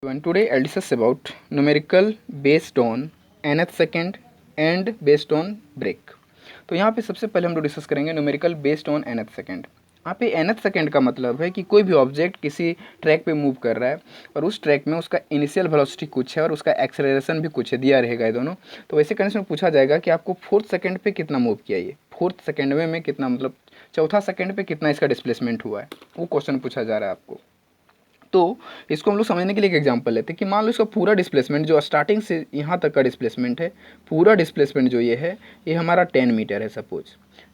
Everyone, today I'll discuss about numerical based on nth second and based on break। तो यहाँ पे सबसे पहले हम लोग डिस्कस करेंगे numerical based on nth second. यहाँ पे nth सेकेंड का मतलब है कि कोई भी ऑब्जेक्ट किसी ट्रैक पे मूव कर रहा है और उस ट्रैक में उसका इनिशियल वेलोसिटी कुछ है और उसका एक्सेलरेशन भी कुछ है, दिया रहेगा ये दोनों। तो वैसे कंडीशन में पूछा जाएगा कि आपको फोर्थ सेकेंड पे कितना मूव किया, ये फोर्थ सेकेंड में कितना, मतलब चौथा सेकेंड पे कितना इसका डिस्प्लेसमेंट हुआ है, वो क्वेश्चन पूछा जा रहा है आपको। तो इसको हम लोग समझने के लिए एक एग्जांपल लेते हैं कि मान लो इसका पूरा डिस्प्लेसमेंट जो स्टार्टिंग से यहाँ तक का डिस्प्लेसमेंट है, पूरा डिस्प्लेसमेंट जो ये है ये हमारा 10 मीटर है सपोज,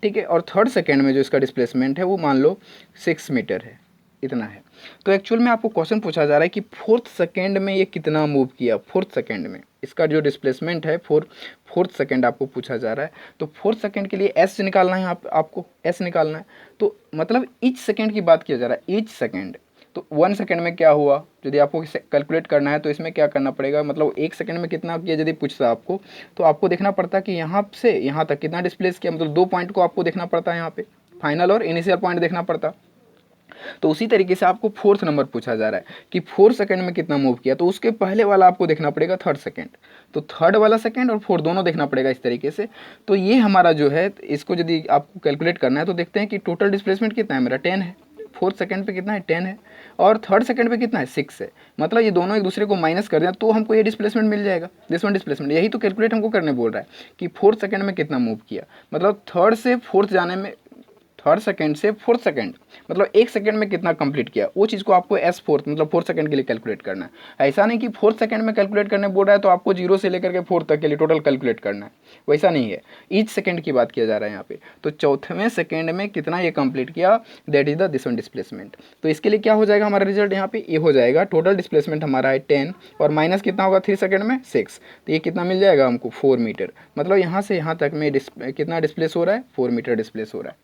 ठीक है। और थर्ड सेकेंड में जो इसका डिस्प्लेसमेंट है वो मान लो 6 मीटर है, इतना है। तो एक्चुअल में आपको क्वेश्चन पूछा जा रहा है कि फोर्थ सेकेंड में ये कितना मूव किया, फोर्थ सेकेंड में इसका जो डिस्प्लेसमेंट है फोर्थ सेकेंड आपको पूछा जा रहा है। तो फोर्थ सेकेंड के लिए एस निकालना है, आपको एस निकालना है। तो मतलब ईच सेकेंड की बात किया जा रहा है, ईच सेकेंड। तो 1 सेकेंड में क्या हुआ, यदि आपको कैलकुलेट करना है तो इसमें क्या करना पड़ेगा, मतलब 1 सेकेंड में कितना किया यदि पूछता आपको, तो आपको देखना पड़ता है कि यहाँ से यहाँ तक कितना डिस्प्लेस किया, मतलब 2 पॉइंट को आपको देखना पड़ता है, यहाँ पे फाइनल और इनिशियल पॉइंट देखना पड़ता। तो उसी तरीके से आपको फोर्थ नंबर पूछा जा रहा है कि 4 सेकेंड में कितना मूव किया, तो उसके पहले वाला आपको देखना पड़ेगा थर्ड सेकेंड। तो थर्ड वाला सेकेंड और फोर्थ दोनों देखना पड़ेगा इस तरीके से। तो ये हमारा जो है, इसको यदि आपको कैलकुलेट करना है तो देखते हैं कि टोटल डिस्प्लेसमेंट कितना है, मेरा 10 है। फोर्थ सेकंड पे कितना है, 10 है। और थर्ड सेकंड पे कितना है, 6 है। मतलब ये दोनों एक दूसरे को माइनस कर दें तो हमको ये डिस्प्लेसमेंट मिल जाएगा, दिस वन डिस्प्लेसमेंट। यही तो कैलकुलेट हमको करने बोल रहा है कि फोर्थ सेकंड में कितना मूव किया, मतलब थर्ड से फोर्थ जाने में, थर्ड सेकंड से फोर्थ सेकंड मतलब 1 सेकंड में कितना कंप्लीट किया, वो चीज़ को आपको एस फोर्थ मतलब फोर्थ सेकंड के लिए कैलकुलेट करना है। ऐसा नहीं कि फोर्थ सेकंड में कैलकुलेट करने बोल रहा है तो आपको 0 से लेकर के फोर्थ तक के लिए टोटल कैलकुलेट करना है, वैसा नहीं है। ईच सेकंड की बात किया जा रहा है यहाँ पे। तो चौथवें सेकंड में कितना ये कंप्लीट किया, that is the this one displacement. तो इसके लिए क्या हो जाएगा हमारा रिजल्ट, यहाँ पे ये हो जाएगा टोटल डिस्प्लेसमेंट हमारा है 10 और माइनस कितना होगा 3 सेकंड में 6, तो ये कितना मिल जाएगा हमको 4 मीटर। मतलब यहाँ से यहाँ तक में कितना डिस्प्लेस हो रहा है, 4 मीटर डिस्प्लेस हो रहा है।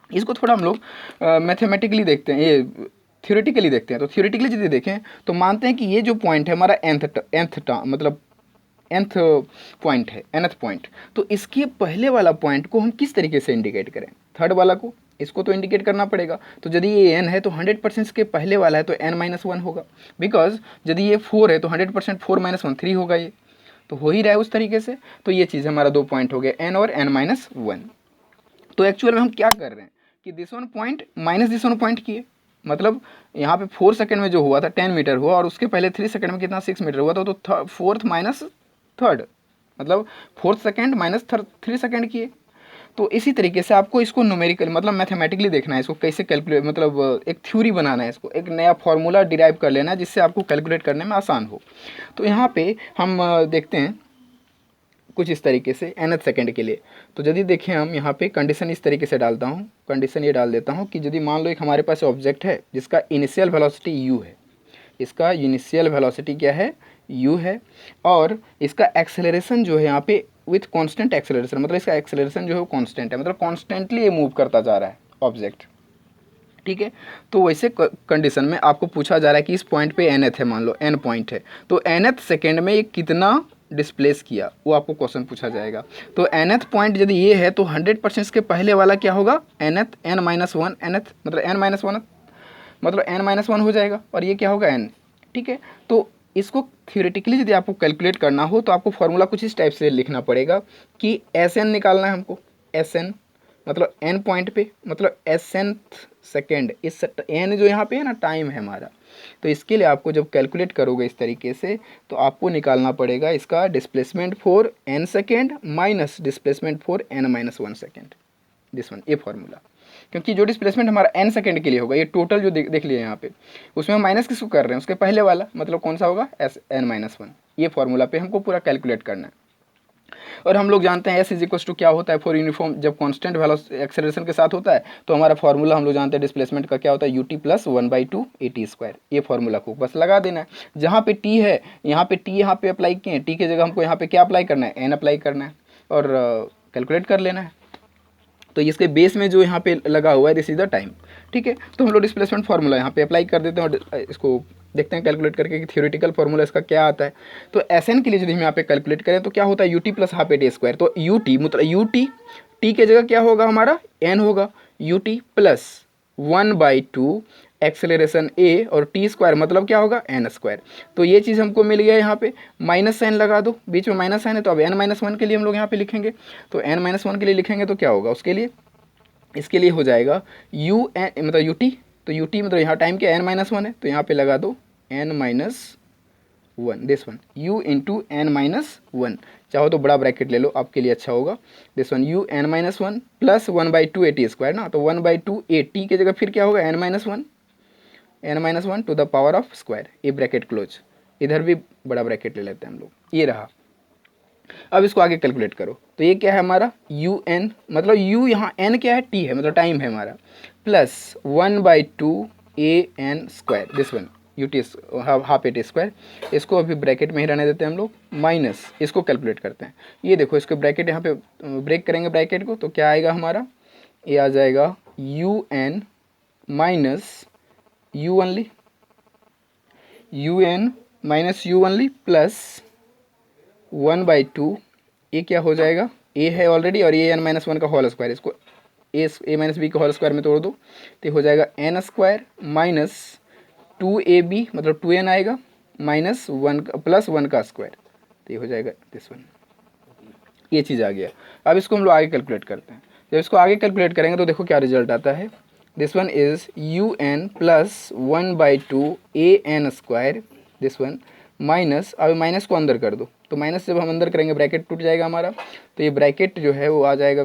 इसको थोड़ा हम लोग मैथमेटिकली देखते हैं, ये थ्योरेटिकली देखते हैं। तो थ्योरेटिकली यदि देखें तो मानते हैं कि ये जो पॉइंट है हमारा मतलब nth पॉइंट है, nth पॉइंट। तो इसके पहले वाला पॉइंट को हम किस तरीके से इंडिकेट करें, थर्ड वाला को, इसको तो इंडिकेट करना पड़ेगा। तो यदि ये n है तो 100% इसके पहले वाला है तो n-1 होगा, बिकॉज यदि ये 4 है तो 100% 4-1 3 होगा, ये तो हो ही रहा है उस तरीके से। तो ये चीज़ हमारा 2 पॉइंट हो गए, n और n-1। तो एक्चुअल में हम क्या कर रहे हैं कि this one point minus this one point किए, मतलब यहाँ पे 4 सेकंड में जो हुआ था 10 मीटर हुआ और उसके पहले 3 सेकंड में कितना 6 मीटर हुआ था। तो फोर्थ माइनस थर्ड मतलब फोर्थ सेकंड माइनस 3 सेकंड किए। तो इसी तरीके से आपको इसको न्यूमेरिकल मतलब मैथमेटिकली देखना है, इसको कैसे कैलकुलेट, मतलब एक थ्योरी बनाना है, इसको एक नया फॉर्मूला डिराइव कर लेना है जिससे आपको कैलकुलेट करने में आसान हो। तो यहाँ पे हम देखते हैं कुछ इस तरीके से nth सेकंड के लिए। तो यदि देखें हम यहाँ पे कंडीशन इस तरीके से डालता हूँ, कंडीशन ये डाल देता हूँ कि यदि मान लो एक हमारे पास ऑब्जेक्ट है जिसका इनिशियल वेलोसिटी u है, इसका इनिशियल वेलोसिटी क्या है, u है, और इसका एक्सेलरेशन जो है यहाँ पे विथ कांस्टेंट एक्सेलरेशन, मतलब इसका एक्सेलरेशन जो है वो कांस्टेंट है, मतलब कॉन्स्टेंटली ये मूव करता जा रहा है ऑब्जेक्ट, ठीक है। तो वैसे कंडीशन में आपको पूछा जा रहा है कि इस पॉइंट पे nth है, मान लो n पॉइंट है, तो nth सेकेंड में ये कितना डिस्प्लेस किया वो आपको क्वेश्चन पूछा जाएगा। तो nth पॉइंट यदि ये है तो 100% इसके पहले वाला क्या होगा, nth n-1 nth मतलब n-1 मतलब n-1 हो जाएगा और ये क्या होगा n, ठीक है। तो इसको थियोरेटिकली यदि आपको कैलकुलेट करना हो तो आपको फॉर्मूला कुछ इस टाइप से लिखना पड़ेगा कि Sn निकालना है हमको, Sn मतलब n पॉइंट पे मतलब Sn सेकेंड, इस n जो यहाँ पे है ना टाइम है हमारा। तो इसके लिए आपको जब कैलकुलेट करोगे इस तरीके से तो आपको निकालना पड़ेगा इसका displacement for n second minus displacement for n-1 second, this one, ये फॉर्मूला। क्योंकि जो डिस्प्लेसमेंट हमारा n सेकेंड के लिए होगा, ये टोटल जो देख लिया यहाँ पे, उसमें हम माइनस किसको कर रहे हैं, उसके पहले वाला, मतलब कौन सा होगा n-1। ये फॉर्मूला पे हमको पूरा कैलकुलेट करना है। और हम लोग जानते हैं S इज इक्वल टू क्या होता है फॉर यूनिफॉर्म, जब कांस्टेंट वेलोसिटी एक्सेलरेशन के साथ होता है तो हमारा फॉर्मूला हम लोग जानते हैं डिस्प्लेसमेंट का क्या होता है, ut प्लस 1/2 at²। ये फॉर्मूला को बस लगा देना है, जहाँ पे t है यहाँ पे t यहाँ पे अप्लाई किए, t की जगह हमको यहाँ पे क्या अप्लाई करना है, n अप्लाई करना है और कैलकुलेट कर लेना है। तो इसके बेस में जो यहाँ पे लगा हुआ है दिस इज द टाइम, ठीक है। तो हम लोग डिस्प्लेसमेंट फार्मूला यहाँ पे अप्लाई कर देते हैं और इसको देखते हैं कैलकुलेट करके कि थ्योरेटिकल फार्मूला इसका क्या आता है। तो Sn के लिए यदि हम यहाँ पे कैलकुलेट करें तो क्या होता है ut प्लस हाफ at²। तो ut मतलब ut t के जगह क्या होगा हमारा n होगा, ut प्लस 1/2 एक्सेलरेशन a और टी स्क्वायर मतलब क्या होगा n स्क्वायर। तो ये चीज़ हमको मिल गया यहाँ पे, माइनस साइन लगा दो, बीच में माइनस साइन है तो अब n-1 के लिए हम लोग यहाँ पे लिखेंगे। तो n-1 के लिए लिखेंगे तो क्या होगा उसके लिए, इसके लिए हो जाएगा u n मतलब ut, तो ut मतलब यहाँ टाइम क्या n-1 है तो यहाँ पे लगा दो n-1 this one u into n-1, चाहो तो बड़ा ब्रैकेट ले लो आपके लिए अच्छा होगा। This one u n-1 plus 1/2 a t square ना, तो 1/2 a t की जगह फिर क्या होगा n-1 to the power of square, a bracket close. इधर भी बड़ा ब्रैकेट ले लेते हैं हम लोग, ये रहा। अब इसको आगे कैलकुलेट करो तो ये क्या है हमारा u n, मतलब u यहाँ n क्या है t है मतलब टाइम है हमारा, plus 1/2 a n square this one ut half A T square. इसको अभी ब्रैकेट में ही रहने देते हैं हम लोग, माइनस इसको कैलकुलेट करते हैं। ये देखो इसको ब्रैकेट यहाँ पे ब्रेक करेंगे ब्रैकेट को तो क्या आएगा हमारा, ये आ जाएगा u n minus u only, u only plus 1/2, ये क्या हो जाएगा a है ऑलरेडी और ये n-1 का होल स्क्वायर, इसको a माइनस बी के होल स्क्वायर में तोड़ दो तो ये हो जाएगा n स्क्वायर माइनस 2ab मतलब 2n आएगा माइनस 1 प्लस 1 का स्क्वायर, तो ये हो जाएगा दिस वन। ये चीज़ आ गया। अब इसको हम लोग आगे कैलकुलेट करते हैं। जब इसको आगे कैलकुलेट करेंगे तो देखो क्या रिजल्ट आता है, this one is un plus 1/2 an square this one minus, अब माइनस को अंदर कर दो तो माइनस जब हम अंदर करेंगे ब्रैकेट टूट जाएगा हमारा, तो ये ब्रैकेट जो है वो आ जाएगा,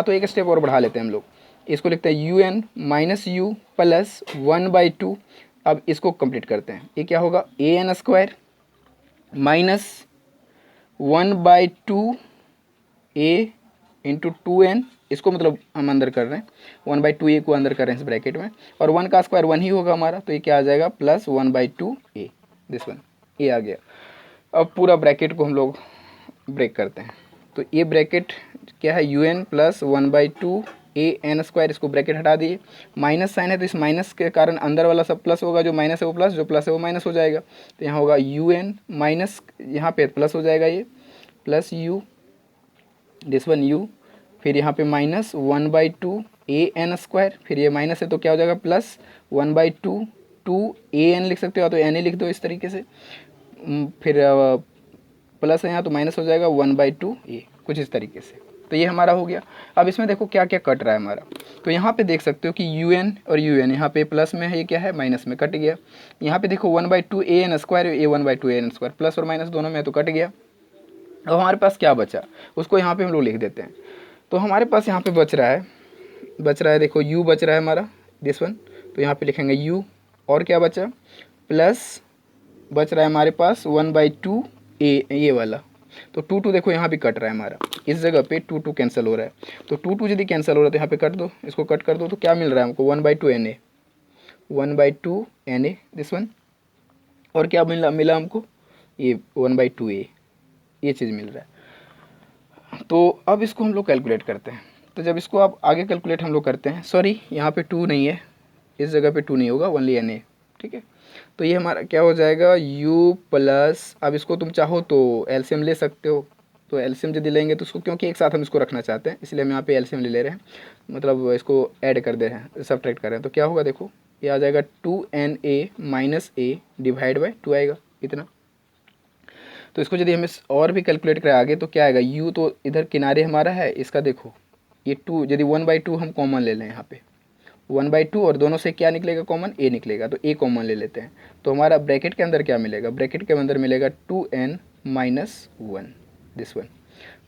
तो एक स्टेप और बढ़ा लेते हैं हम लोग, इसको लिखते हैं un माइनस u प्लस 1/2। अब इसको कंप्लीट करते हैं, ये क्या होगा an square minus 1/2 a into 2n, इसको मतलब हम अंदर कर रहे हैं 1/2 a को अंदर कर रहे हैं इस ब्रैकेट में, और 1 का स्क्वायर 1 ही होगा हमारा, तो ये क्या आ जाएगा प्लस 1/2 a दिस वन, ये आ गया। अब पूरा ब्रैकेट को हम लोग ब्रेक करते हैं, तो ये ब्रैकेट क्या है un plus 1/2 a n square, इसको ब्रैकेट हटा दिए, माइनस साइन है तो इस माइनस के कारण अंदर वाला सब प्लस होगा, जो माइनस है वो प्लस, जो प्लस है वो माइनस हो जाएगा, तो यहाँ होगा un माइनस, यहाँ पे प्लस हो जाएगा ये plus u this one u, फिर यहाँ पे माइनस 1/2 a n स्क्वायर, फिर ये माइनस है तो क्या हो जाएगा प्लस 1/2 2 a n लिख सकते हो तो n ही लिख दो इस तरीके से, फिर प्लस है यहाँ तो माइनस हो जाएगा 1/2 a, कुछ इस तरीके से। तो ये हमारा हो गया। अब इसमें देखो क्या क्या कट रहा है हमारा, तो यहाँ पे देख सकते हो कि un और un यहाँ पे प्लस में है, ये क्या है माइनस में कट गया। यहाँ पे देखो 1/2 a n स्क्वायर, ये 1/2 a n स्क्वायर प्लस और माइनस दोनों में तो कट गया। अब हमारे पास क्या बचा, उसको यहाँ पे हम लोग लिख देते हैं। तो हमारे पास यहाँ पे बच रहा है देखो u बच रहा है हमारा दिस वन, तो यहाँ पे लिखेंगे u, और क्या बचा प्लस बच रहा है हमारे पास 1/2 a ये वाला, तो 2 देखो यहाँ भी कट रहा है हमारा, इस जगह पे 2 कैंसिल हो रहा है, तो 2 यदि कैंसिल हो रहा है तो यहाँ पे कट दो, इसको कट कर दो तो क्या मिल रहा है हमको 1/2 na दिस वन, और क्या मिला हमको ये 1/2 a, ये चीज़ मिल रहा है। तो अब इसको हम लोग कैलकुलेट करते हैं, तो जब इसको आप आगे कैलकुलेट हम लोग करते हैं, सॉरी यहाँ पे 2 नहीं है, इस जगह पे 2 नहीं होगा, ओनली na, ठीक है। तो ये हमारा क्या हो जाएगा u प्लस, अब इसको तुम चाहो तो एलसीएम ले सकते हो, तो एलसीएम यदि लेंगे तो उसको, क्योंकि एक साथ हम इसको रखना चाहते हैं इसलिए हम यहाँ पे एलसीएम ले रहे हैं, मतलब इसको ऐड कर दे रहे हैं, सब्ट्रैक्ट कर रहे हैं, तो क्या होगा देखो ये आ जाएगा 2na minus a divide by 2 आएगा इतना। तो इसको यदि हम इस और भी कैलकुलेट करें आगे तो क्या आएगा, u तो इधर किनारे हमारा है, इसका देखो ये 2 यदि 1/2 हम कॉमन ले लें यहाँ पे 1/2 और दोनों से क्या निकलेगा कॉमन a निकलेगा, तो a कॉमन ले लेते हैं, तो हमारा ब्रैकेट के अंदर क्या मिलेगा, ब्रैकेट के अंदर मिलेगा 2n माइनस 1 दिस वन,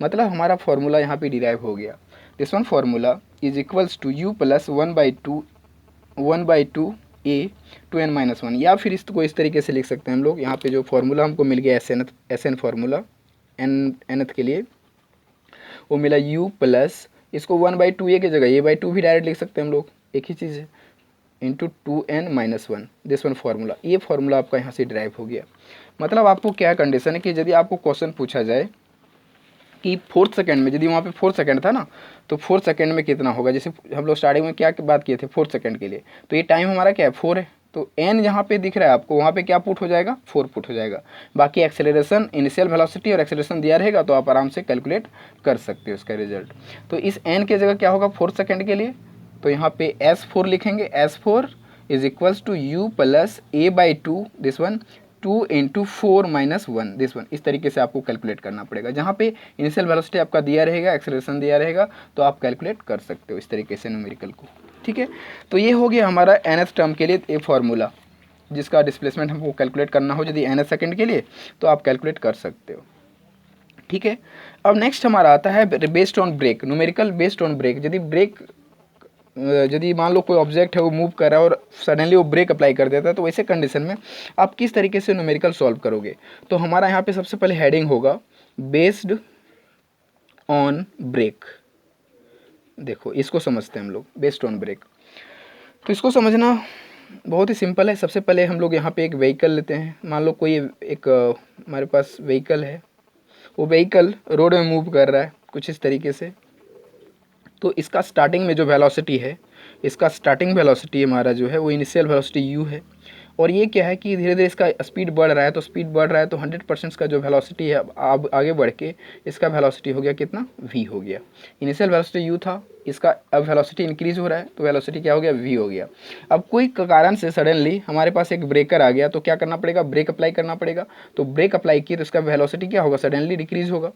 मतलब हमारा फॉर्मूला यहाँ पे डिराइव हो गया। This one formula is equals to u plus 1/2 a 2n minus 1, या फिर इसको इस तरीके से लिख सकते हैं हम लोग, यहाँ पे जो फार्मूला हमको मिल गया एस एन फार्मूला nth के लिए वो मिला u प्लस, इसको 1/2 a की जगह a/2 भी डायरेक्ट लिख सकते हैं हम लोग, एक ही चीज़ है, into 2n minus 1 this one formula, ये फार्मूला आपका यहाँ से ड्राइव हो गया। मतलब आपको क्या कंडीशन है कि यदि आपको क्वेश्चन पूछा जाए कि 4 सेकंड में, यदि वहाँ पे 4 सेकंड था ना, तो 4 सेकंड में कितना होगा, जैसे हम लोग स्टार्टिंग में क्या बात किए थे 4 सेकंड के लिए, तो ये टाइम हमारा क्या है 4 है, तो n यहाँ पे दिख रहा है आपको, वहाँ पे क्या पुट हो जाएगा 4 पुट हो जाएगा, बाकी एक्सेलरेशन इनिशियल वेलोसिटी और एक्सेलरेशन दिया रहेगा, तो आप आराम से कैलकुलेट कर सकते हो इसका रिजल्ट। तो इस n के जगह क्या होगा 4 सेकंड के लिए, तो यहाँ पे S4 लिखेंगे, S4 is equals to u plus a by two, this one 2 into 4 minus 1, this one. इस तरीके से आपको कैलकुलेट करना पड़ेगा। जहाँ पे इनिशियल वेलोसिटी आपका दिया रहेगा, एक्सेलरेशन दिया रहेगा, तो आप कैलकुलेट कर सकते हो इस तरीके से न्यूमेरिकल को। ठीक है, तो ये हो गया हमारा nth टर्म के लिए ए फार्मूला, जिसका डिस्प्लेसमेंट हमको कैलकुलेट करना हो यदि nth सेकंड के लिए, तो आप कैलकुलेट कर सकते हो। ठीक है, अब नेक्स्ट हमारा आता है based on break, numerical based on break. यदि मान लो कोई ऑब्जेक्ट है वो मूव कर रहा है और सडनली वो ब्रेक अप्लाई कर देता है, तो वैसे कंडीशन में आप किस तरीके से न्यूमेरिकल सॉल्व करोगे। तो हमारा यहाँ पे सबसे पहले हेडिंग होगा बेस्ड ऑन ब्रेक। देखो इसको समझते हैं हम लोग, बेस्ड ऑन ब्रेक। तो इसको समझना बहुत ही सिंपल है। सबसे पहले हम लोग यहाँ पे एक व्हीकल लेते हैं। मान लो कोई एक हमारे पास व्हीकल है, वो व्हीकल रोड में मूव कर रहा है कुछ इस तरीके से। तो इसका स्टार्टिंग में जो वेलोसिटी है, इसका स्टार्टिंग वेलोसिटी हमारा जो है वो इनिशियल वेलोसिटी u है। और ये क्या है कि धीरे धीरे इसका स्पीड बढ़ रहा है, तो स्पीड बढ़ रहा है तो 100% का जो वेलोसिटी है अब आगे बढ़ के इसका वेलोसिटी हो गया कितना, v हो गया। इनिशियल वेलोसिटी u था, इसका अब वेलोसिटी इंक्रीज हो रहा है तो वेलोसिटी क्या हो गया, v हो गया। अब कोई कारण से सडनली हमारे पास एक ब्रेकर आ गया, तो क्या करना पड़ेगा, ब्रेक अप्लाई करना पड़ेगा। तो ब्रेक अप्लाई किए तो इसका वेलोसिटी क्या होगा, सडनली डिक्रीज होगा।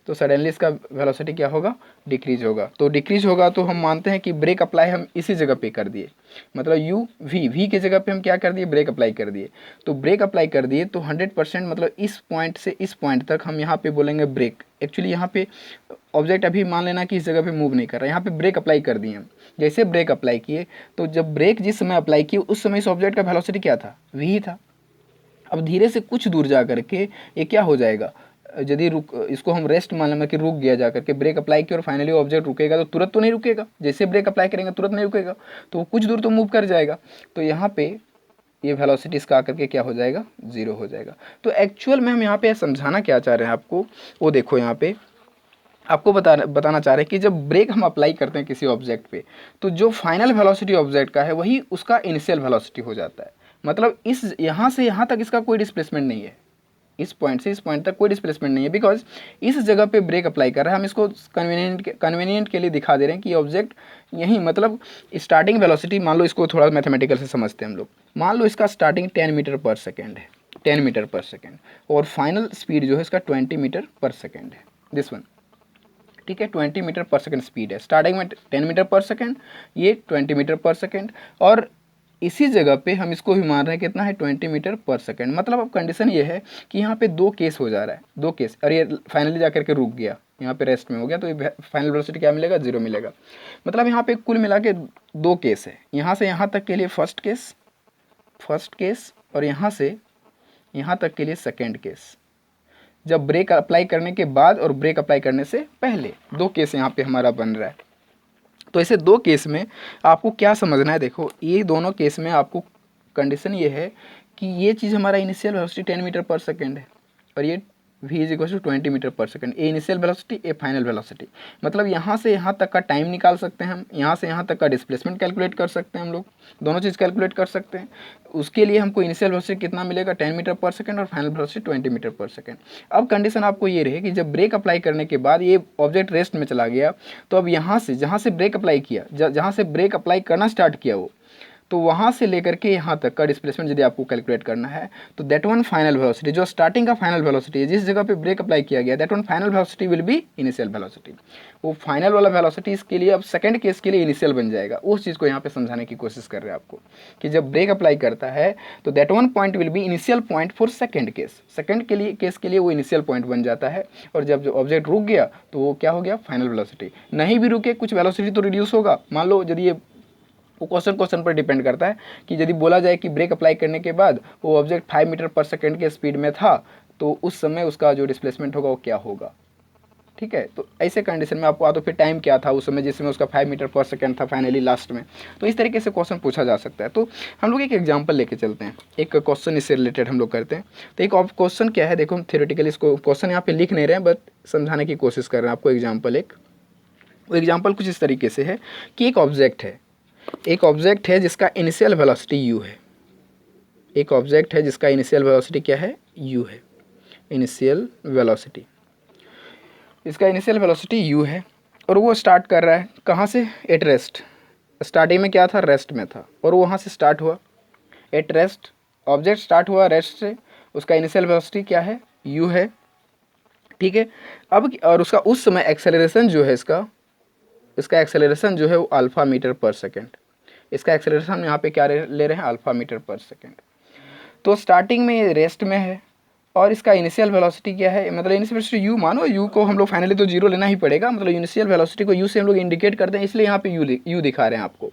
तो सडनली इसका वेलोसिटी क्या होगा, डिक्रीज होगा। तो डिक्रीज होगा तो हम मानते हैं कि ब्रेक अप्लाई हम इसी जगह पे कर दिए, मतलब यू वी की जगह पे हम क्या कर दिए, ब्रेक अप्लाई कर दिए। तो ब्रेक अप्लाई कर दिए तो 100% मतलब इस पॉइंट से इस पॉइंट तक हम यहाँ पे बोलेंगे ब्रेक। एक्चुअली यहाँ पे ऑब्जेक्ट अभी मान लेना कि इस जगह पे मूव नहीं कर रहा है, यहाँ पे ब्रेक अप्लाई कर दिए हम। जैसे ब्रेक अप्लाई किए तो जब ब्रेक जिस समय अप्लाई किए उस समय इस ऑब्जेक्ट का वेलोसिटी क्या था, वी था। अब धीरे से कुछ दूर जा करके ये क्या हो जाएगा, यदि इसको हम रेस्ट मान लेंगे कि रुक गया, जा करके ब्रेक अप्लाई किया और फाइनली ऑब्जेक्ट रुकेगा, तो तुरंत तो नहीं रुकेगा, जैसे ब्रेक अप्लाई करेंगे तुरंत नहीं रुकेगा, तो वो कुछ दूर तो मूव कर जाएगा। तो यहाँ पे ये वेलोसिटी इसका आकर के क्या हो जाएगा, जीरो हो जाएगा। तो एक्चुअल में हम यहाँ पे समझाना क्या चाह रहे हैं आपको, वो देखो यहाँ पे आपको बताना चाह रहे हैं कि जब ब्रेक हम अप्लाई करते हैं किसी ऑब्जेक्ट पे, तो जो फाइनल वेलोसिटी ऑब्जेक्ट का है वही उसका इनिशियल वेलोसिटी हो जाता है। मतलब इस यहाँ से यहाँ तक इसका कोई डिस्प्लेसमेंट नहीं है, इस पॉइंट से इस पॉइंट तक कोई डिस्प्लेसमेंट नहीं है, बिकॉज इस जगह पे ब्रेक अप्लाई कर रहा है। हम इसको कन्वीनियंट के लिए दिखा दे रहे हैं कि ऑब्जेक्ट यहीं, मतलब स्टार्टिंग वेलोसिटी मान लो, इसको थोड़ा मैथमेटिकल से समझते हैं हम लोग। मान लो इसका स्टार्टिंग 10 मीटर पर सेकेंड है, 10 मीटर पर सेकेंड, और फाइनल स्पीड जो है इसका 20 मीटर पर सेकेंड है, दिस वन। ठीक है, 20 मीटर पर सेकेंड स्पीड है, स्टार्टिंग में 10 मीटर पर सेकेंड, ये 20 मीटर पर सेकेंड, और इसी जगह पे हम इसको भी मान रहे हैं कितना है, 20 मीटर पर सेकेंड। मतलब अब कंडीशन ये है कि यहाँ पे दो केस हो जा रहा है, दो केस, और ये फाइनली जा करके रुक गया, यहाँ पे रेस्ट में हो गया, तो ये फाइनल वेलोसिटी क्या मिलेगा, जीरो मिलेगा। मतलब यहाँ पे कुल मिला के दो केस है, यहाँ से यहाँ तक के लिए फर्स्ट केस, और यहाँ से यहाँ तक के लिए सेकेंड केस। जब ब्रेक अप्लाई करने के बाद और ब्रेक अप्लाई करने से पहले, दो केस यहाँ पे हमारा बन रहा है। तो ऐसे दो केस में आपको क्या समझना है, देखो ये दोनों केस में आपको कंडीशन ये है कि ये चीज़ हमारा initial velocity 10 metre per second है, और ये v is equal to 20 metre per second. A initial velocity, a final velocity. मतलब यहाँ से यहाँ तक का टाइम निकाल सकते हैं हम, यहाँ से यहाँ तक का डिस्प्लेसमेंट कैलकुलेट कर सकते हैं हम लोग, दोनों चीज़ कैलकुलेट कर सकते हैं। उसके लिए हमको इनिशियल वेलोसिटी कितना मिलेगा, 10 मीटर पर सेकेंड, और final velocity 20 metre per second. अब कंडीशन आपको ये रहे कि जब ब्रेक अप्लाई करने के बाद ये ऑब्जेक्ट रेस्ट में चला गया, तो अब यहाँ से जहाँ से ब्रेक अप्लाई किया, जहाँ से ब्रेक अप्लाई करना स्टार्ट किया वो, तो वहाँ से लेकर के यहाँ तक का डिस्प्लेसमेंट यदि आपको कैलकुलेट करना है, तो दैट वन फाइनल वेलोसिटी, जो स्टार्टिंग का फाइनल वेलोसिटी है, जिस जगह पे ब्रेक अप्लाई किया गया, that one final velocity will be initial velocity. वो फाइनल वाला वेलोसिटी इसके लिए अब सेकंड केस के लिए इनिशियल बन जाएगा। उस चीज़ को यहाँ पे समझाने की कोशिश कर रहे हैं आपको कि जब ब्रेक अप्लाई करता है तो that one point will be initial point for second case, second के लिए केस के लिए वो इनिशियल पॉइंट बन जाता है। और जब जो ऑब्जेक्ट रुक गया तो वो क्या हो गया, फाइनल वेलोसिटी। नहीं भी रुके, कुछ वेलोसिटी तो रिड्यूस होगा। मान लो यदि ये वो क्वेश्चन पर डिपेंड करता है कि यदि बोला जाए कि ब्रेक अप्लाई करने के बाद वो ऑब्जेक्ट 5 मीटर पर सेकेंड के स्पीड में था, तो उस समय उसका जो डिस्प्लेसमेंट होगा वो क्या होगा। ठीक है, तो ऐसे कंडीशन में आपको, तो फिर टाइम क्या था उस समय जिसमें उसका 5 मीटर पर सेकेंड था फाइनली लास्ट में। तो इस तरीके से क्वेश्चन पूछा जा सकता है। तो हम लोग एक एग्जाम्पल लेके चलते हैं, एक क्वेश्चन इससे रिलेटेड हम लोग करते हैं। तो एक क्वेश्चन क्या है, देखो हम थ्योरेटिकली इसको क्वेश्चन यहाँ पे लिख नहीं रहे हैं, बट समझाने की कोशिश कर रहे हैं आपको। एग्जाम्पल वो एग्जाम्पल कुछ इस तरीके से है कि एक ऑब्जेक्ट है जिसका इनिशियल वेलोसिटी u है। एक ऑब्जेक्ट है जिसका इनिशियल वेलोसिटी क्या है, u है। इनिशियल वेलोसिटी, इसका इनिशियल वेलोसिटी u है, और वो स्टार्ट कर रहा है कहाँ से, एट रेस्ट, स्टार्टिंग में क्या था, रेस्ट में था और वहाँ से स्टार्ट हुआ, एट रेस्ट ऑब्जेक्ट स्टार्ट हुआ रेस्ट से, उसका इनिशियल वेलोसिटी क्या है, u है, ठीक है। अब और उसका उस समय एक्सेलरेशन जो है इसका एक्सेलरेशन जो है वो अल्फा मीटर पर सेकेंड, इसका एक्सेलरेशन यहाँ पे क्या ले रहे हैं, अल्फा मीटर पर सेकेंड। तो स्टार्टिंग में ये रेस्ट में है और इसका इनिशियल वेलोसिटी क्या है, मतलब इनिशियल वेलोसिटी u, मानो u को हम लोग फाइनली तो जीरो लेना ही पड़ेगा, मतलब इनिशियल वेलोसिटी को u से हम लोग इंडिकेट करते हैं, इसलिए यहाँ पे u दिखा रहे हैं आपको।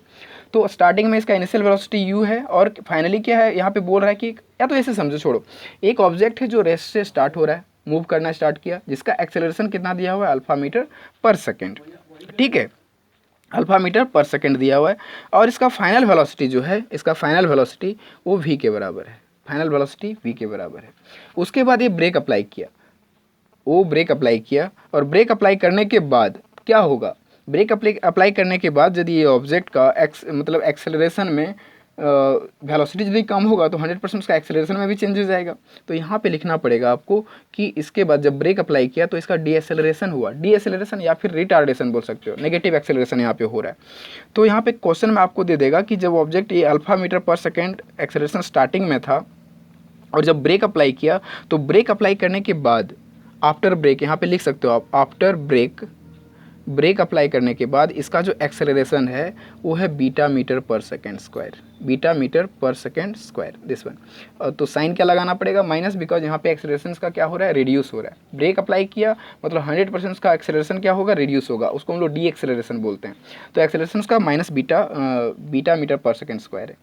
तो स्टार्टिंग में इसका इनिशियल वेलोसिटी u है और फाइनली क्या है, यहाँ पे बोल रहा है कि, या तो ऐसे समझो, छोड़ो, एक ऑब्जेक्ट है जो रेस्ट से स्टार्ट हो रहा है, मूव करना स्टार्ट किया, जिसका एक्सेलरेशन कितना दिया हुआ है, अल्फा मीटर पर सेकेंड, ठीक है, अल्फा मीटर पर सेकेंड दिया हुआ है। और इसका फाइनल वेलोसिटी जो है, इसका फाइनल वेलोसिटी वो v के बराबर है, फाइनल वेलोसिटी v के बराबर है। उसके बाद ये ब्रेक अप्लाई किया, वो ब्रेक अप्लाई किया और ब्रेक अप्लाई करने के बाद क्या होगा, ब्रेक अप्लाई करने के बाद यदि ये ऑब्जेक्ट का मतलब एक्सेलरेशन में वेलोसिटी यदि कम होगा तो 100% उसका एक्सेलरेशन में भी चेंज हो जाएगा। तो यहाँ पे लिखना पड़ेगा आपको कि इसके बाद जब ब्रेक अप्लाई किया तो इसका डीएक्सेलरेशन हुआ, डीएक्सेलरेशन या फिर रिटार्डेशन बोल सकते हो, नेगेटिव एक्सेलरेशन यहाँ पे हो रहा है। तो यहाँ पे क्वेश्चन में आपको दे देगा कि जब ऑब्जेक्ट ये alpha metre per second acceleration starting में था और जब ब्रेक अप्लाई किया तो ब्रेक अप्लाई करने के बाद आफ्टर ब्रेक, यहाँ पे लिख सकते हो आप, आफ्टर ब्रेक अप्लाई करने के बाद इसका जो एक्सेलरेशन है वो है beta metre per second square, beta metre per second square, this one. तो साइन क्या लगाना पड़ेगा, माइनस, बिकॉज यहाँ पे एक्सेलरेशन का क्या हो रहा है, रिड्यूस हो रहा है। ब्रेक अप्लाई किया मतलब 100% का एक्सेलरेशन क्या होगा, रिड्यूस होगा, उसको हम लोग डी एक्सेलरेशन बोलते हैं। तो एक्सेलरेशन का minus beta metre per second square है,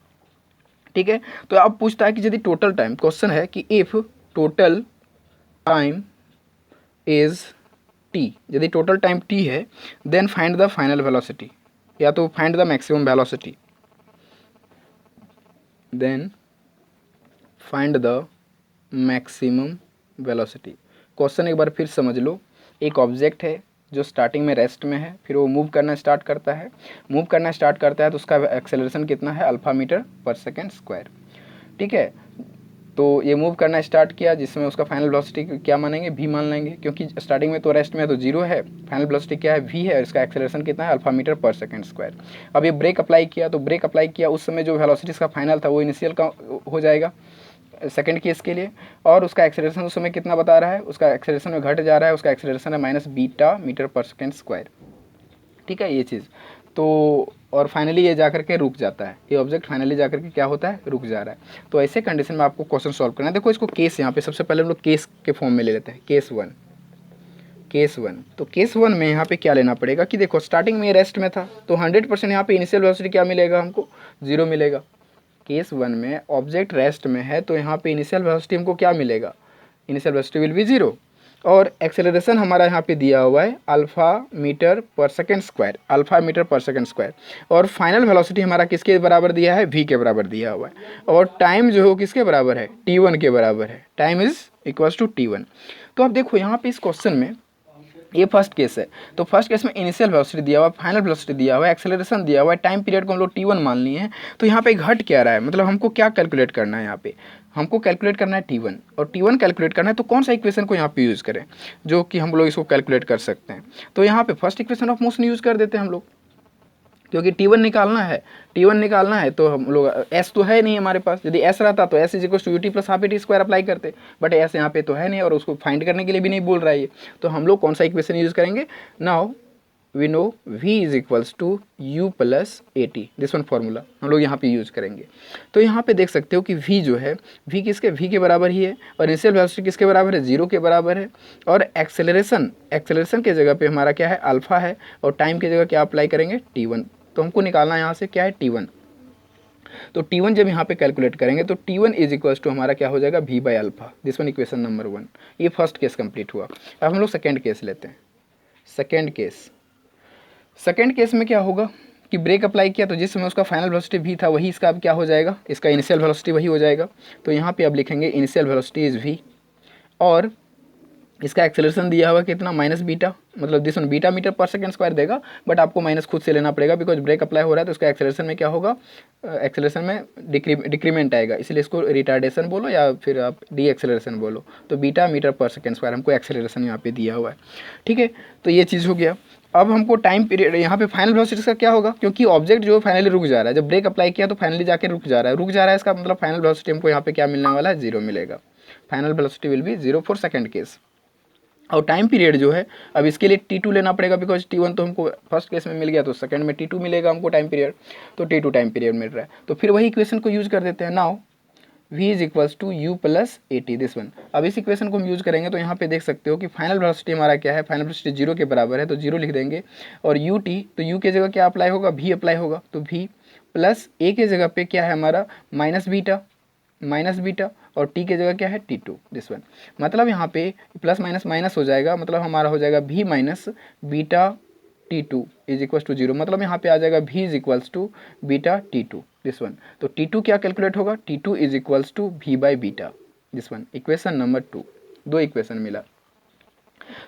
ठीक है। तो अब पूछता है कि यदि टोटल टाइम, क्वेश्चन है कि if total time is t, यदि टोटल टाइम t है, then find the final velocity, या तो find the maximum velocity, then find the maximum velocity. Question एक बार फिर समझ लो, एक ऑब्जेक्ट है जो स्टार्टिंग में रेस्ट में है, फिर वो मूव करना स्टार्ट करता है, तो उसका एक्सेलरेशन कितना है, alpha metre per second square, ठीक है। तो ये मूव करना स्टार्ट किया, जिसमें उसका फाइनल वेलोसिटी क्या मानेंगे, v मान लेंगे, क्योंकि स्टार्टिंग में तो रेस्ट में है तो जीरो है, फाइनल वेलोसिटी क्या है, v है, और इसका एक्सेलरेशन कितना है, alpha metre per second square. अब ये ब्रेक अप्लाई किया, तो ब्रेक अप्लाई किया उस समय जो वेलोसिटी इसका फाइनल था वो इनिशियल का हो जाएगा सेकंड केस के लिए, और उसका एक्सेलरेशन उस समय कितना बता रहा है, उसका एक्सेलरेशन में घट जा रहा है, उसका एक्सेलरेशन है minus beta metre per second square, ठीक है, ये चीज़। तो और फाइनली ये जाकर के रुक जाता है, ये ऑब्जेक्ट फाइनली जाकर के क्या होता है, रुक जा रहा है। तो ऐसे कंडीशन में आपको क्वेश्चन सॉल्व करना है। देखो इसको केस, यहाँ पे सबसे पहले हम लोग केस के फॉर्म में ले लेते हैं, केस वन। तो केस वन में यहाँ पे क्या लेना पड़ेगा कि देखो स्टार्टिंग में रेस्ट में था तो 100% यहाँ पे इनिशियल वेलोसिटी क्या मिलेगा, हमको 0 मिलेगा। केस वन में ऑब्जेक्ट रेस्ट में है तो यहाँ पे इनिशियल वेलोसिटी हमको क्या मिलेगा, इनिशियल वेलोसिटी विल बी 0, और एक्सेलरेशन हमारा यहाँ पे दिया हुआ है alpha metre per second square, और फाइनल वेलोसिटी हमारा किसके बराबर दिया है, v के बराबर दिया हुआ है, और टाइम जो है वो किसके बराबर है, t1 के बराबर है, time is equals to t1। तो अब देखो यहाँ पे इस क्वेश्चन में ये फर्स्ट केस है, तो फर्स्ट केस में इनिशियल वेलोसिटी दिया हुआ है, फाइनल वेलोसिटी दिया हुआ है, एक्सेलरेशन दिया हुआ है, टाइम पीरियड को हम लोग t1 मान लिए हैं। तो यहाँ पे घट क्या रहा है, मतलब हमको क्या कैलकुलेट करना है, यहाँ पे हमको कैलकुलेट करना है t1, और t1 कैलकुलेट करना है तो कौन सा इक्वेशन को यहाँ पे यूज़ करें जो कि हम लोग इसको कैलकुलेट कर सकते हैं। तो यहाँ पे first equation of motion use कर देते हैं हम लोग, क्योंकि t1 निकालना है तो हम लोग s तो है नहीं हमारे पास, यदि s रहता तो s is equal to u t plus half t square apply करते, बट s यहाँ पे तो है नहीं और उसको फाइंड करने के लिए भी नहीं बोल रहा है ये। तो हम लोग कौन सा इक्वेशन यूज़ करेंगे, now we know v is equals to u plus a t, this one formula हम लोग यहाँ पे यूज़ करेंगे। तो यहाँ पे देख सकते हो कि v जो है v के बराबर ही है, और इनिशियल वेलोसिटी किसके बराबर है, 0 के बराबर है, और एक्सेलरेशन के जगह पे हमारा क्या है, अल्फा है, और टाइम की जगह क्या अप्लाई करेंगे, t1। तो हमको निकालना है यहाँ से क्या है, t1। तो t1 जब यहाँ पे कैलकुलेट करेंगे तो t1 इज इक्वल्स टू हमारा क्या हो जाएगा, v by alpha, this one equation number 1। ये फर्स्ट केस कंप्लीट हुआ। अब हम लोग सेकेंड केस लेते हैं। सेकेंड केस में क्या होगा कि ब्रेक अप्लाई किया तो जिस समय उसका फाइनल वेलोसिटी v था वही इसका अब क्या हो जाएगा, इसका इनिशियल वेलोसिटी वही हो जाएगा। तो यहाँ पे अब लिखेंगे इनिशियल वेलोसिटी इज v, और इसका एक्सेलरेशन दिया हुआ कितना, माइनस बीटा, मतलब this one beta metre per second square देगा, बट आपको माइनस खुद से लेना पड़ेगा बिकॉज ब्रेक अप्लाई हो रहा है तो उसका एक्सेलरेशन में क्या होगा, एक्सेलरेशन में डिक्रीमेंट आएगा, इसलिए इसको रिटार्डेशन बोलो या फिर आप डी एक्सेलरेशन बोलो। तो beta metre per second square हमको एक्सेलरेशन यहाँ पे दिया हुआ है, ठीक है। तो ये चीज़ हो गया। अब हमको टाइम पीरियड यहाँ पे फाइनल वेलोसिटी का क्या होगा, क्योंकि ऑब्जेक्ट जो फाइनली रुक जा रहा है, जब ब्रेक अप्लाई किया तो फाइनली जाके रुक जा रहा है, इसका मतलब फाइनल वेलोसिटी हमको यहाँ पे क्या मिलने वाला है, 0 मिलेगा। Final velocity will be 0 for second case. और टाइम पीरियड जो है, अब इसके लिए T2 लेना पड़ेगा, बिकॉज T1 तो हमको फर्स्ट केस में मिल गया, तो सेकंड में T2 मिलेगा हमको टाइम पीरियड, तो T2 टाइम पीरियड मिल रहा है। तो फिर वही इक्वेशन को यूज कर देते हैं। Now v is equals to u plus a t, this one. अब इस इक्वेशन को हम यूज करेंगे तो यहाँ पे देख सकते हो कि फाइनल वेलोसिटी हमारा क्या है, फाइनल वेलोसिटी 0 के बराबर है, तो 0 लिख देंगे। और u t, तो u के जगह क्या अप्लाई होगा, v अप्लाई होगा, तो v प्लस a के जगह पे क्या है हमारा माइनस बीटा, और t के जगह क्या है T2, दिस वन। मतलब यहाँ पे प्लस माइनस माइनस हो जाएगा, मतलब हमारा हो जाएगा v minus beta T2 is equals to 0। मतलब यहाँ पे आ जाएगा v is equals to beta T2, this one. तो T2 क्या कैलकुलेट होगा, T2 is equals to v by beta, this one. Equation number 2, 2 equation मिला।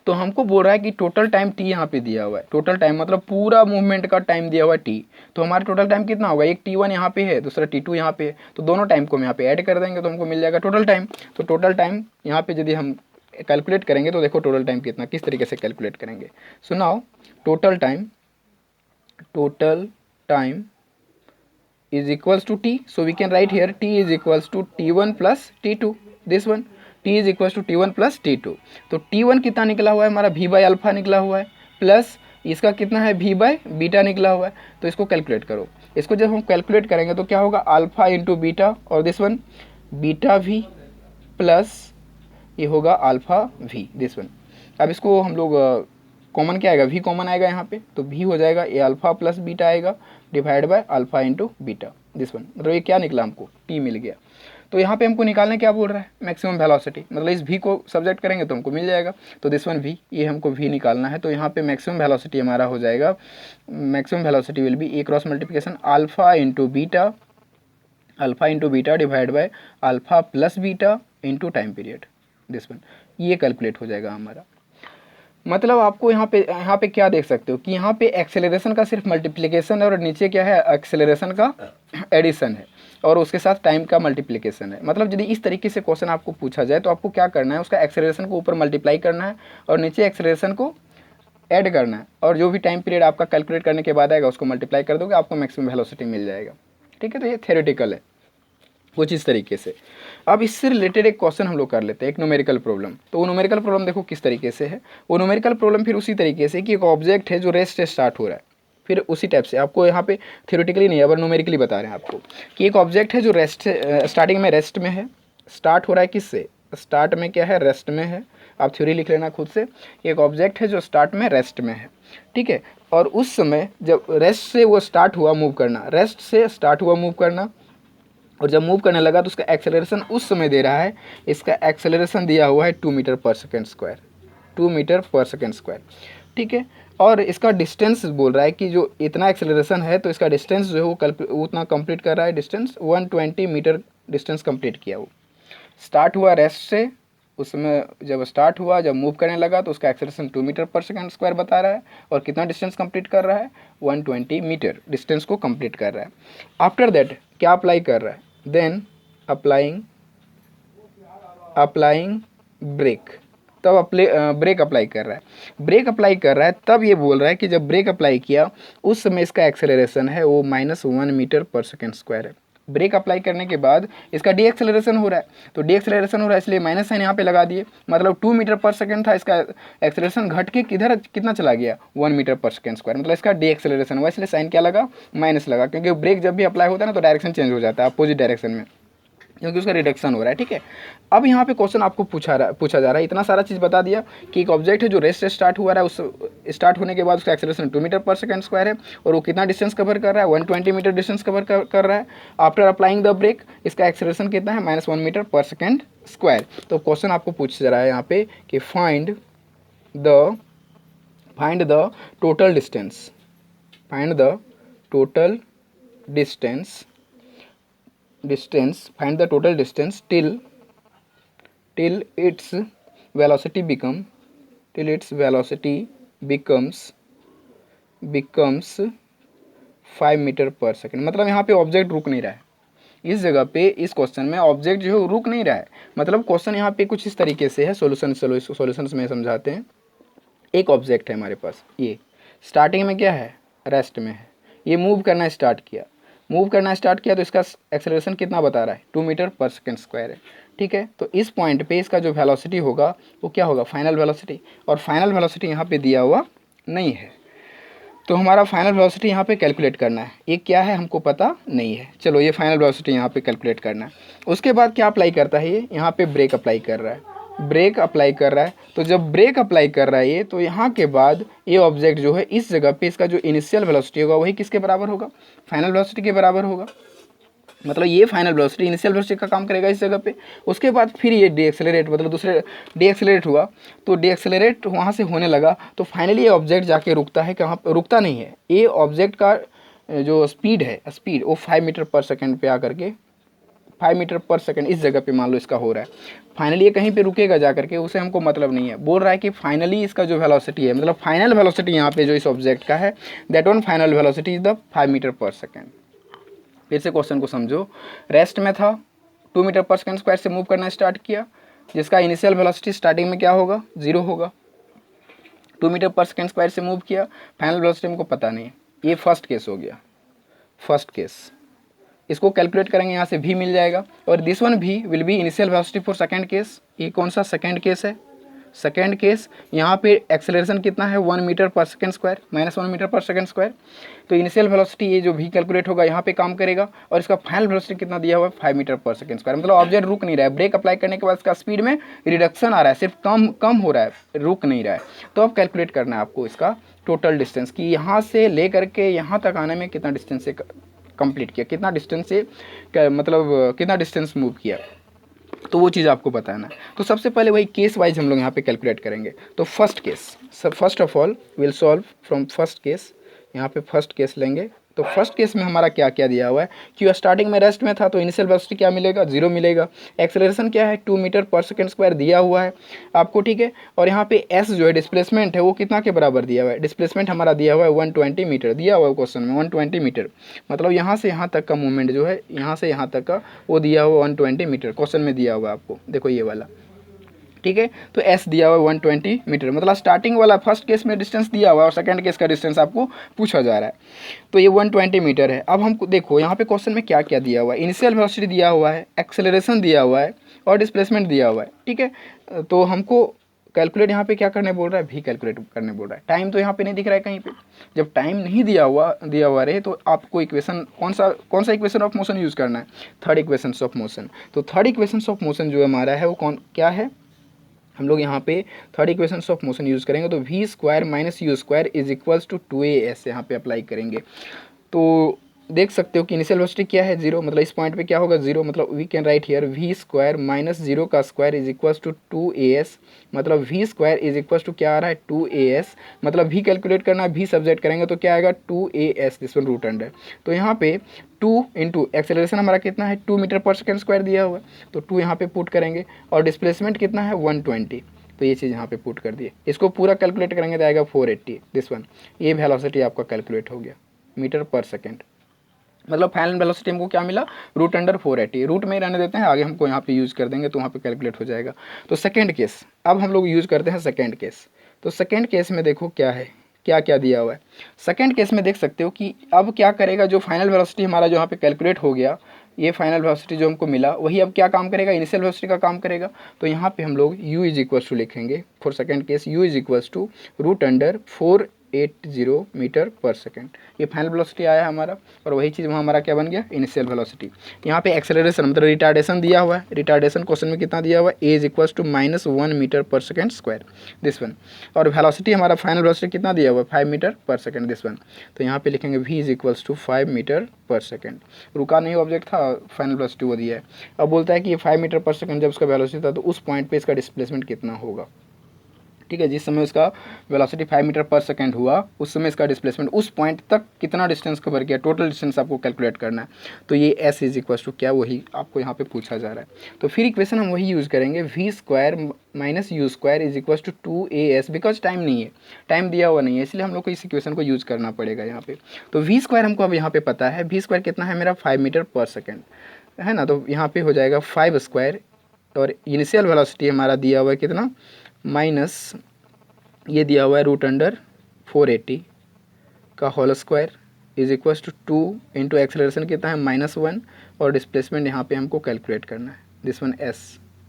तो हमको बोल रहा है कि टोटल टाइम t यहाँ पे दिया हुआ है, टोटल टाइम मतलब पूरा मूवमेंट का टाइम दिया हुआ है t। तो हमारा टोटल टाइम कितना होगा, एक T1 यहाँ पे है, दूसरा T2 यहाँ पे है, तो दोनों टाइम को हम यहाँ पे ऐड कर देंगे तो हमको मिल जाएगा टोटल टाइम। तो टोटल टाइम यहाँ पे यदि हम कैलकुलेट करेंगे तो देखो टोटल टाइम कितना, किस तरीके से कैलकुलेट करेंगे। So now total time is equals to t, so we can write here t is equals to t1 plus t2, this one। t is equals to t1 plus t2। तो t1 कितना निकला हुआ है हमारा, v by alpha निकला हुआ है, plus इसका कितना है, v बाई बीटा निकला हुआ है। तो इसको कैलकुलेट करो, इसको जब हम कैलकुलेट करेंगे तो क्या होगा, अल्फा इंटू बीटा, और this one beta v plus ये होगा अल्फा v, दिस वन। अब इसको हम लोग कॉमन क्या आएगा, v कॉमन आएगा यहाँ पे, तो v हो जाएगा ये अल्फा प्लस बीटा आएगा divide by alpha into beta, this one. मतलब ये क्या निकला, हमको t मिल गया। तो यहाँ पे हमको निकालने क्या बोल रहा है, मैक्सिमम वेलोसिटी, मतलब इस v को सब्जेक्ट करेंगे तो हमको मिल जाएगा। तो दिस वन v, ये हमको v निकालना है। तो यहाँ पे मैक्सिमम वेलोसिटी हमारा हो जाएगा, maximum velocity will be a cross multiplication alpha into beta divide by alpha plus beta into time period, this one. ये कैलकुलेट हो जाएगा हमारा। मतलब आपको यहाँ पे क्या देख सकते हो कि यहाँ पे एक्सेलरेशन का सिर्फ मल्टीप्लिकेशन है, और नीचे क्या है, एक्सेलरेशन का एडिशन है, और उसके साथ टाइम का मल्टीप्लिकेशन है। मतलब यदि इस तरीके से क्वेश्चन आपको पूछा जाए तो आपको क्या करना है, उसका एक्सेलरेशन को ऊपर मल्टीप्लाई करना है और नीचे एक्सेलरेशन को ऐड करना है, और जो भी टाइम पीरियड आपका कैलकुलेट करने के बाद आएगा उसको मल्टीप्लाई कर दोगे, आपको मैक्सिमम वेलोसिटी मिल जाएगा। ठीक है, तो ये थ्योरेटिकल है कुछ इस तरीके से। अब इससे रिलेटेड एक क्वेश्चन हम लोग कर लेते हैं, एक न्यूमेरिकल प्रॉब्लम। तो वो न्यूमेरिकल प्रॉब्लम देखो किस तरीके से है। वो न्यूमेरिकल प्रॉब्लम फिर उसी तरीके से कि एक ऑब्जेक्ट है जो रेस्ट से स्टार्ट हो रहा है, फिर उसी टाइप से आपको यहाँ पे थ्योरेटिकली नहीं, अब न्यूमेरिकली बता रहे हैं आपको कि एक ऑब्जेक्ट है जो रेस्ट स्टार्टिंग में रेस्ट में है, स्टार्ट हो रहा है किससे, स्टार्ट में क्या है, रेस्ट में है। आप थ्योरी लिख लेना खुद से। एक ऑब्जेक्ट है जो स्टार्ट में रेस्ट में है, ठीक है। और उस समय जब रेस्ट से वो स्टार्ट हुआ मूव करना, रेस्ट से स्टार्ट हुआ मूव करना, और जब मूव करने लगा तो उसका एक्सेलरेशन उस समय दे रहा है, इसका एक्सेलरेशन दिया हुआ है 2 metre per second square, 2 metre per second square, ठीक है। और इसका डिस्टेंस बोल रहा है कि जो इतना एक्सेलरेशन है तो इसका डिस्टेंस जो है वो उतना कंप्लीट कर रहा है, डिस्टेंस 120 मीटर डिस्टेंस कंप्लीट किया। वो स्टार्ट हुआ रेस्ट से, उसमें जब स्टार्ट हुआ, जब मूव करने लगा तो उसका acceleration 2 metre per second square बता रहा है, और कितना डिस्टेंस कंप्लीट कर रहा है, 120 मीटर डिस्टेंस को कंप्लीट कर रहा है। आफ्टर दैट क्या अप्लाई कर रहा है, देन अप्लाइंग ब्रेक, तब ब्रेक अप्लाई कर रहा है। ब्रेक अप्लाई कर रहा है तब ये बोल रहा है कि जब ब्रेक अप्लाई किया उस समय इसका एक्सेलरेशन है वो -1 मीटर पर सेकेंड स्क्वायर है। ब्रेक अप्लाई करने के बाद इसका डी एक्सेलरेशन हो रहा है, तो डी एक्सेलरेशन हो रहा है इसलिए माइनस साइन यहाँ पे लगा दिए। मतलब 2 मीटर पर सेकेंड था, इसका एक्सेलरेशन घट के कितना चला गया, 1 मीटर पर सेकेंड स्क्वायर, मतलब इसका डी एक्सेलरेशन हुआ, इसलिए साइन क्या लगा, माइनस लगा। क्योंकि ब्रेक जब भी अप्लाई होता है ना तो डायरेक्शन चेंज हो जाता है अपोजिट डायरेक्शन में, क्योंकि उसका रिडक्शन हो रहा है, ठीक है। अब यहाँ पे क्वेश्चन आपको पूछा जा रहा है, इतना सारा चीज़ बता दिया कि एक ऑब्जेक्ट है जो रेस्ट से स्टार्ट हुआ रहा है, उस स्टार्ट होने के बाद उसका acceleration 2 metre per second square है, और वो कितना डिस्टेंस कवर कर रहा है, 120 मीटर डिस्टेंस कवर कर रहा है। आफ्टर अप्लाइंग द ब्रेक इसका एक्सेलरेशन कितना है, -1 मीटर पर सेकेंड स्क्वायर। तो क्वेश्चन आपको पूछ रहा है यहाँ पे कि find the total distance, find the total distance till its velocity becomes 5 metre per second. मतलब यहाँ पे ऑब्जेक्ट रुक नहीं रहा है, इस जगह पे इस क्वेश्चन में ऑब्जेक्ट जो है रुक नहीं रहा है। मतलब क्वेश्चन यहाँ पे कुछ इस तरीके से है, सॉल्यूशन में समझाते हैं। एक ऑब्जेक्ट है हमारे पास, ये स्टार्टिंग में क्या है, रेस्ट में है, ये मूव करना स्टार्ट किया तो इसका एक्सेलरेशन कितना बता रहा है, 2 मीटर पर सेकेंड स्क्वायर है, ठीक है। तो इस पॉइंट पे इसका जो वेलोसिटी होगा वो क्या होगा, फाइनल वेलोसिटी, और फाइनल वेलोसिटी यहाँ पे दिया हुआ नहीं है, तो हमारा फाइनल वेलोसिटी यहाँ पे कैलकुलेट करना है, ये क्या है हमको पता नहीं है। चलो ये फाइनल वेलोसिटी यहाँ पे कैलकुलेट करना है। उसके बाद क्या अप्लाई करता है, ये यहाँ पे ब्रेक अप्लाई कर रहा है, तो जब ब्रेक अप्लाई कर रहा है ये, तो यहाँ के बाद ये ऑब्जेक्ट जो है इस जगह पे इसका जो इनिशियल वेलोसिटी होगा वही किसके बराबर होगा, फाइनल वेलोसिटी के बराबर होगा। मतलब ये फाइनल वेलोसिटी इनिशियल वेलोसिटी का काम करेगा इस जगह पे। उसके बाद फिर ये डीएक्सेलरेट, मतलब दूसरे डीएक्सेलरेट हुआ, तो डीएक्सेलरेट वहाँ से होने लगा, तो फाइनली ये ऑब्जेक्ट जाके रुकता है, कहाँ पर रुकता नहीं है, ये ऑब्जेक्ट का जो स्पीड वो 5 मीटर पर सेकेंड पे आकर के 5 मीटर पर सेकेंड इस जगह पे मान लो इसका हो रहा है। फाइनली ये कहीं पे रुकेगा जा करके, उसे हमको मतलब नहीं है, बोल रहा है कि फाइनली इसका जो वेलोसिटी है, मतलब फाइनल वेलोसिटी यहाँ पे जो इस ऑब्जेक्ट का है, that one final velocity is the 5 metre per second. फिर से क्वेश्चन को समझो, रेस्ट में था, 2 मीटर पर सेकेंड स्क्वायर से मूव करना स्टार्ट किया, जिसका इनिशियल वेलोसिटी स्टार्टिंग में क्या होगा, 0 होगा। 2 मीटर पर सेकेंड स्क्वायर से मूव किया, फाइनल वेलोसिटी हमको पता नहीं है। ये फर्स्ट केस हो गया, फर्स्ट केस। इसको कैलकुलेट करेंगे, यहाँ से भी मिल जाएगा, और दिस वन भी will be initial velocity for second case. ये कौन सा सेकेंड केस है, सेकेंड केस। यहाँ पे एक्सेलरेशन कितना है, 1 metre per second square, -1 metre per second square. तो इनिशियल वेलोसिटी ये जो भी कैलकुलेट होगा यहाँ पे काम करेगा, और इसका फाइनल वेलोसिटी कितना दिया हुआ है, 5 मीटर पर सेकेंड स्क्वायर। मतलब ऑब्जेक्ट रुक नहीं रहा है, ब्रेक अप्लाई करने के बाद इसका स्पीड में रिडक्शन आ रहा है, सिर्फ कम हो रहा है, रुक नहीं रहा है। तो अब कैलकुलेट करना है आपको इसका टोटल डिस्टेंस, कि यहाँ से ले करके यहाँ तक आने में कितना डिस्टेंस से कंप्लीट किया, कितना डिस्टेंस से मतलब कितना डिस्टेंस मूव किया, तो वो चीज़ आपको बताना है। तो सबसे पहले वही केस वाइज हम लोग यहाँ पे कैलकुलेट करेंगे। तो first case, first of all will solve from first case. यहाँ पे फर्स्ट केस लेंगे, तो फर्स्ट केस में हमारा क्या क्या दिया हुआ है कि स्टार्टिंग में रेस्ट में था, तो इनिशियल वेलोसिटी क्या मिलेगा, 0 मिलेगा। एक्सेलरेशन क्या है, 2 मीटर पर सेकेंड स्क्वायर दिया हुआ है आपको, ठीक है। और यहाँ पे एस जो है डिस्प्लेसमेंट है वो कितना के बराबर दिया हुआ है, डिस्प्लेसमेंट हमारा दिया हुआ है 120 मीटर, दिया हुआ है क्वेश्चन में 120 मीटर। मतलब यहाँ से यहाँ तक का मूवमेंट जो है, यहाँ से यहाँ तक का वो दिया हुआ 120 मीटर क्वेश्चन में दिया हुआ है आपको, देखो ये वाला, ठीक है। तो एस दिया हुआ है 120 मीटर, मतलब स्टार्टिंग वाला फर्स्ट केस में डिस्टेंस दिया हुआ है और सेकंड केस का डिस्टेंस आपको पूछा जा रहा है। तो ये 120 मीटर है। अब हमको देखो यहाँ पे क्वेश्चन में क्या क्या दिया हुआ है, इनिशियल वेलोसिटी दिया हुआ है, एक्सेलरेशन दिया हुआ है, और डिस्प्लेसमेंट दिया हुआ है, ठीक है। तो हमको कैलकुलेट यहाँ पे क्या करने बोल रहा है, भी कैलकुलेट करने बोल रहा है। टाइम तो यहाँ पे नहीं दिख रहा है कहीं पे, जब टाइम नहीं दिया हुआ रहे तो आपको इक्वेशन कौन सा इक्वेशन ऑफ मोशन यूज़ करना है, थर्ड इक्वेशन ऑफ मोशन। तो थर्ड इक्वेशन ऑफ मोशन जो हमारा है वो क्या है, हम लोग यहाँ पे third equation of motion use करेंगे, तो v square minus u square is equals to 2as यहाँ पे अप्लाई करेंगे। तो देख सकते हो कि इनिशियल वेलोसिटी क्या है, 0, मतलब इस पॉइंट पे क्या होगा, 0, मतलब we can write here v square minus 0 का square is equals to 2as, मतलब v square is equals to क्या आ रहा है, 2as। मतलब v कैलकुलेट करना है, v सब्जेक्ट करेंगे तो क्या आएगा, 2as, this one root under. तो यहाँ पे 2 इंटू एक्सेलरेशन हमारा कितना है, 2 मीटर पर सेकेंड स्क्वायर दिया हुआ है, तो 2 यहाँ पे पुट करेंगे, और डिस्प्लेसमेंट कितना है, 120, तो ये चीज़ यहाँ पे पुट कर दिए। इसको पूरा कैलकुलेट करेंगे तो आएगा 480, दिस वन। ये वेलोसिटी आपका कैलकुलेट हो गया मीटर पर सेकेंड। मतलब फाइनल वेलोसिटी हमको क्या मिला, रूट अंडर 480, रूट में ही रहने देते हैं, आगे हमको यहाँ पे यूज़ कर देंगे तो वहाँ पे कैलकुलेट हो जाएगा। तो सेकेंड केस, अब हम लोग यूज़ करते हैं सेकेंड केस। तो सेकेंड केस में देखो क्या है, क्या क्या दिया हुआ है। सेकेंड केस में देख सकते हो कि अब क्या करेगा, जो फाइनल वेलोसिटी हमारा जो यहाँ पे कैलकुलेट हो गया, ये फाइनल वेलोसिटी जो हमको मिला वही अब क्या काम करेगा, इनिशियल वेलोसिटी का काम करेगा। तो यहाँ पे हम लोग u इज इक्वल्स टू लिखेंगे for second case, u is equals to root under 480 metre per second. ये फाइनल वेलोसिटी आया है हमारा, और वही चीज़ वहाँ हमारा क्या बन गया, इनिशियल वेलोसिटी। यहाँ पे एक्सेलरेशन मतलब रिटार्डेशन दिया हुआ है, रिटार्डेशन क्वेश्चन में कितना दिया हुआ है, a is equals to -1 metre per second square, this one. और वेलोसिटी हमारा फाइनल वेलोसिटी कितना दिया हुआ है, 5 metre per second, this one. तो यहाँ पे लिखेंगे v is equals to 5 metre per second. रुका नहीं ऑब्जेक्ट था, फाइनल वेलोसिटी वो दिया है। अब बोलता है कि ये 5 मीटर पर सेकेंड जब उसका वेलोसिटी था, तो उस पॉइंट पे इसका डिस्प्लेसमेंट कितना होगा, ठीक है। जिस समय उसका वेलोसिटी 5 मीटर पर सेकेंड हुआ, उस समय इसका डिस्प्लेसमेंट उस पॉइंट तक कितना डिस्टेंस कवर किया, टोटल डिस्टेंस आपको कैलकुलेट करना है। तो ये s इज इक्वल टू क्या, वही आपको यहाँ पे पूछा जा रहा है। तो फिर इक्वेशन हम वही यूज़ करेंगे, v square minus u square is equal to 2as, because time नहीं है, टाइम दिया हुआ नहीं है, इसलिए हम लोग को इस इक्वेशन को यूज़ करना पड़ेगा यहाँ पे। तो v स्क्वायर हमको अब यहाँ पे पता है, v स्क्वायर कितना है मेरा, 5 मीटर पर सेकेंड है ना। तो यहाँ पे हो जाएगा 5 स्क्वायर, और इनिशियल वेलोसिटी हमारा दिया हुआ है कितना, माइनस ये दिया हुआ है रूट अंडर 480, का whole square is equals to 2 into acceleration कितना है -1 और डिस्प्लेसमेंट यहाँ पे हमको कैलकुलेट करना है, दिस वन s,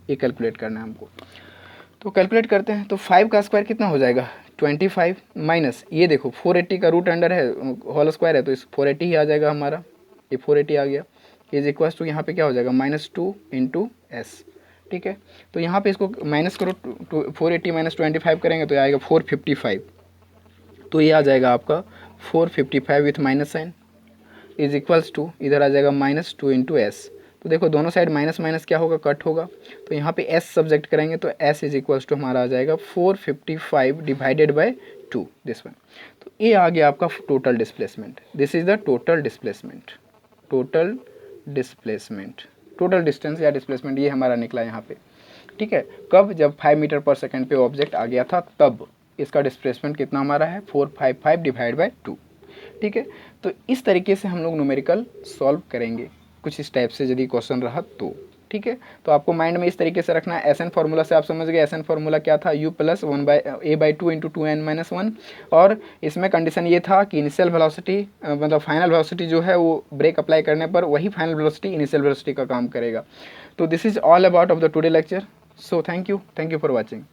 ये कैलकुलेट करना है हमको। तो कैलकुलेट करते हैं, तो 5 का स्क्वायर कितना हो जाएगा 25 माइनस ये देखो 480 का रूट अंडर है, होल स्क्वायर है तो इस 480 ही आ जाएगा हमारा, ये 480 आ गया, इज इक्वल्स टू यहाँ पे क्या हो जाएगा -2 इंटू एस। ठीक है, तो यहाँ पे इसको माइनस करो, 480 माइनस 25 करेंगे तो आएगा 455, तो ये आ जाएगा आपका 455 with minus sign is equals to इधर आ जाएगा -2 इंटू एस। तो देखो दोनों साइड माइनस माइनस क्या होगा, कट होगा, तो यहाँ पे s सब्जेक्ट करेंगे तो s इज इक्वल्स टू हमारा आ जाएगा 455 डिवाइडेड बाय 2, दिस वन। तो ये आ गया आपका total displacement, this is the total displacement, total displacement, total distance या डिस्प्लेसमेंट ये हमारा निकला यहाँ पे। ठीक है, कब, जब 5 मीटर पर सेकेंड पे ऑब्जेक्ट आ गया था तब इसका डिस्प्लेसमेंट कितना हमारा है 455 डिवाइड बाय 2। ठीक है, तो इस तरीके से हम लोग न्यूमेरिकल सॉल्व करेंगे कुछ इस टाइप से यदि क्वेश्चन रहा तो। ठीक है, तो आपको माइंड में इस तरीके से रखना है, एसएन फार्मूला से आप समझ गए, एसएन फार्मूला क्या था, u plus a/2 into 2n-1, और इसमें कंडीशन ये था कि इनिशियल वेलोसिटी मतलब फाइनल वेलोसिटी जो है वो ब्रेक अप्लाई करने पर वही फाइनल वेलोसिटी इनिशियल वेलोसिटी का काम करेगा। तो this is all about of the today lecture, so thank you for watching.